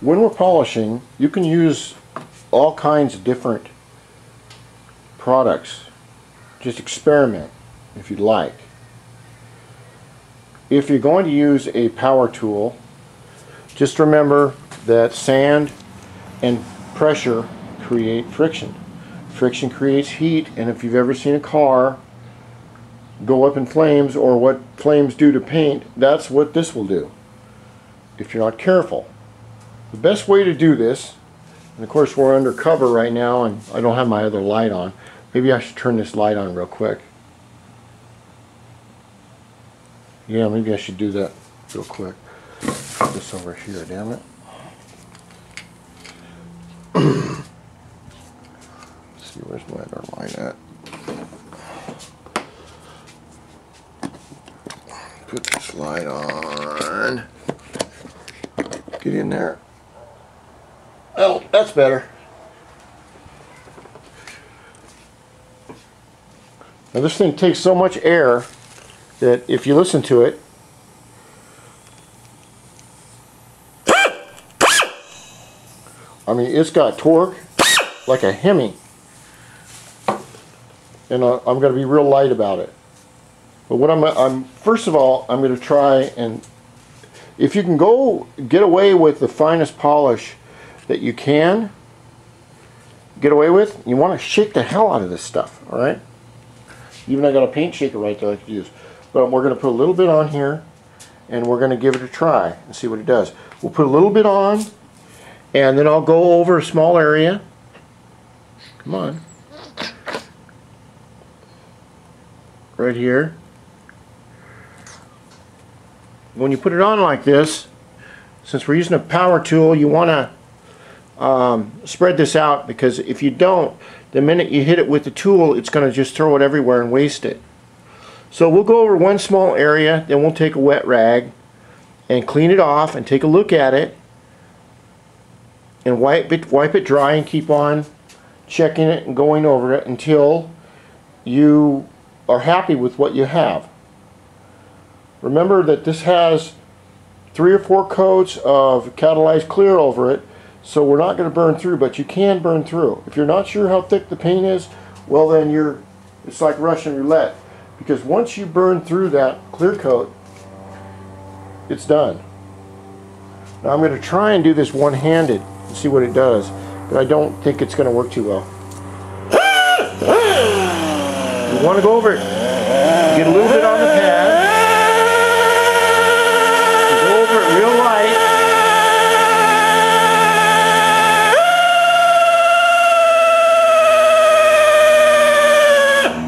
when we're polishing, you can use all kinds of different products. Just experiment if you'd like. If you're going to use a power tool, just remember that sand and pressure create friction. Friction creates heat, and if you've ever seen a car go up in flames, or what flames do to paint, that's what this will do if you're not careful. The best way to do this, and of course we're under cover right now and I don't have my other light on. Maybe I should turn this light on real quick. Yeah, maybe I should do that real quick. Put this over here, damn it. Let's see, where's my other light at? Put this light on. Get in there. Oh, that's better. Now this thing takes so much air that if you listen to it, I mean, it's got torque like a Hemi. And I'm going to be real light about it. But what I'm first of all, I'm going to try, and if you can get away with the finest polish that you can get away with, you want to shake the hell out of this stuff, all right? Even I got a paint shaker right there I could use. But we're going to put a little bit on here, and we're going to give it a try and see what it does. We'll put a little bit on, and then I'll go over a small area. Come on. Right here. When you put it on like this, since we're using a power tool, you want to spread this out, because if you don't, the minute you hit it with the tool, it's going to just throw it everywhere and waste it. So we'll go over one small area, then we'll take a wet rag and clean it off and take a look at it and wipe it dry and keep on checking it and going over it until you are happy with what you have. Remember that this has 3 or 4 coats of catalyzed clear over it, so we're not going to burn through, but you can burn through. If you're not sure how thick the paint is, well then it's like Russian roulette, because once you burn through that clear coat, it's done. Now I'm going to try and do this one-handed and see what it does, but I don't think it's going to work too well. You want to go over it, get a little bit on the pad.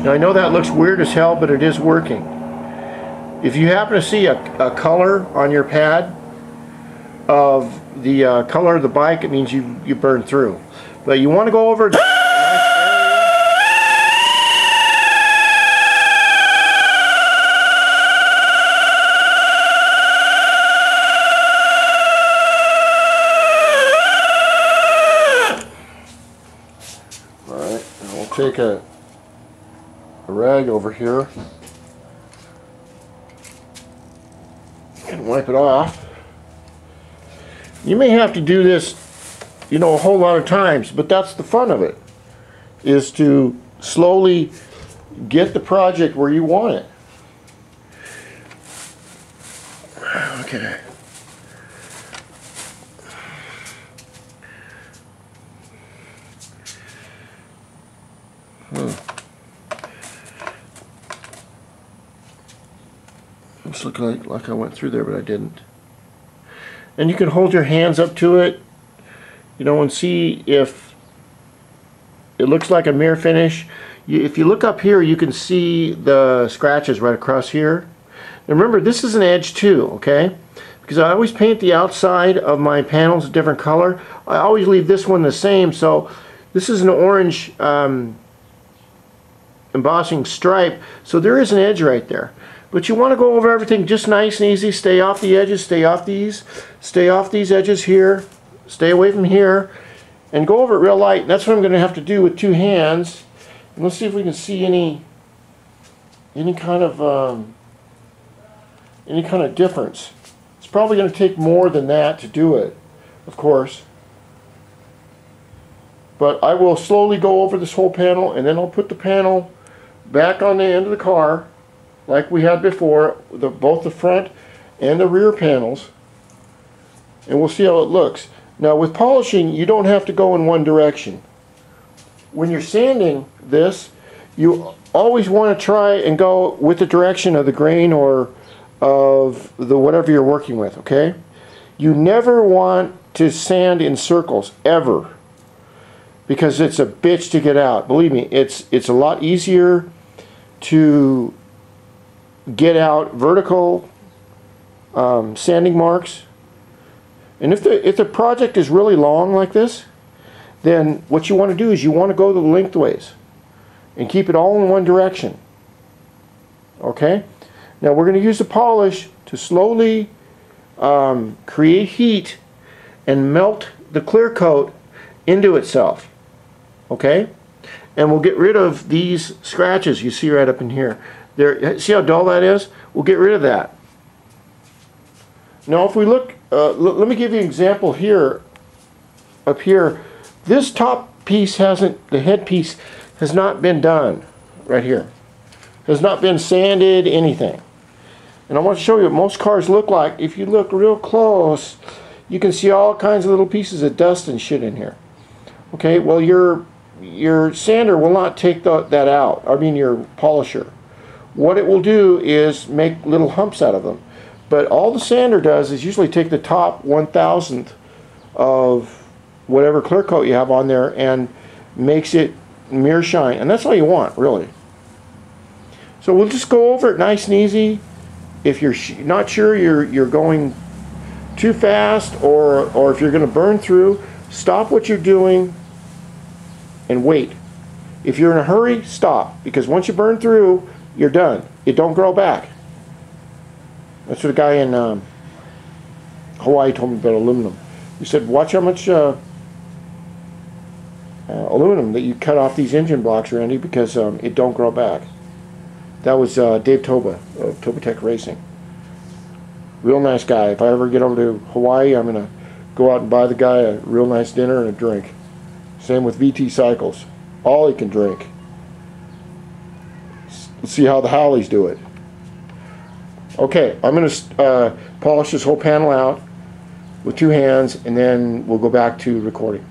Now I know that looks weird as hell, but it is working. If you happen to see a color on your pad of the color of the bike, it means you burned through. But you want to go over Alright, and we'll take a rag over here and wipe it off. You may have to do this, you know, a whole lot of times, but that's the fun of it, is to slowly get the project where you want it. Okay. Looks like I went through there, but I didn't. And you can hold your hands up to it, you know, and see if it looks like a mirror finish. If you look up here, you can see the scratches right across here. And remember, this is an edge too, okay? Because I always paint the outside of my panels a different color. I always leave this one the same, so this is an orange embossing stripe, so there is an edge right there. But you want to go over everything just nice and easy. Stay off the edges, stay off these edges here, stay away from here, and go over it real light. And that's what I'm going to have to do with 2 hands. And let's see if we can see any kind of difference. It's probably going to take more than that to do it, of course. But I will slowly go over this whole panel, and then I'll put the panel back on the end of the car like we had before, both the front and the rear panels, and we'll see how it looks. Now with polishing, you don't have to go in one direction. When you're sanding this, you always want to try and go with the direction of the grain or of the whatever you're working with, okay? You never want to sand in circles, ever, because it's a bitch to get out. Believe me, it's a lot easier to get out vertical sanding marks. And if the project is really long like this, then what you want to do is you want to go the lengthways and keep it all in one direction. Okay? Now we're going to use the polish to slowly create heat and melt the clear coat into itself. Okay? And we'll get rid of these scratches you see right up in here. There, see how dull that is? We'll get rid of that. Now if we look, let me give you an example here. Up here, this top piece the headpiece has not been done right here. Has not been sanded, anything. And I want to show you what most cars look like. If you look real close, you can see all kinds of little pieces of dust and shit in here. Okay, well your sander will not take that out. I mean your polisher. What it will do is make little humps out of them. But all the sander does is usually take the top 1,000th of whatever clear coat you have on there and makes it mirror shine. And that's all you want, really. So we'll just go over it nice and easy. If you're not sure you're going too fast or if you're going to burn through, stop what you're doing and wait. If you're in a hurry, stop. Because once you burn through, you're done. It don't grow back. That's what a guy in Hawaii told me about aluminum. He said, watch how much aluminum that you cut off these engine blocks, Randy, because it don't grow back. That was Dave Toba of Toba Tech Racing. Real nice guy. If I ever get over to Hawaii, I'm going to go out and buy the guy a real nice dinner and a drink. Same with VT Cycles. All he can drink. Let's see how the Howleys do it. Okay, I'm going to polish this whole panel out with 2 hands, and then we'll go back to recording.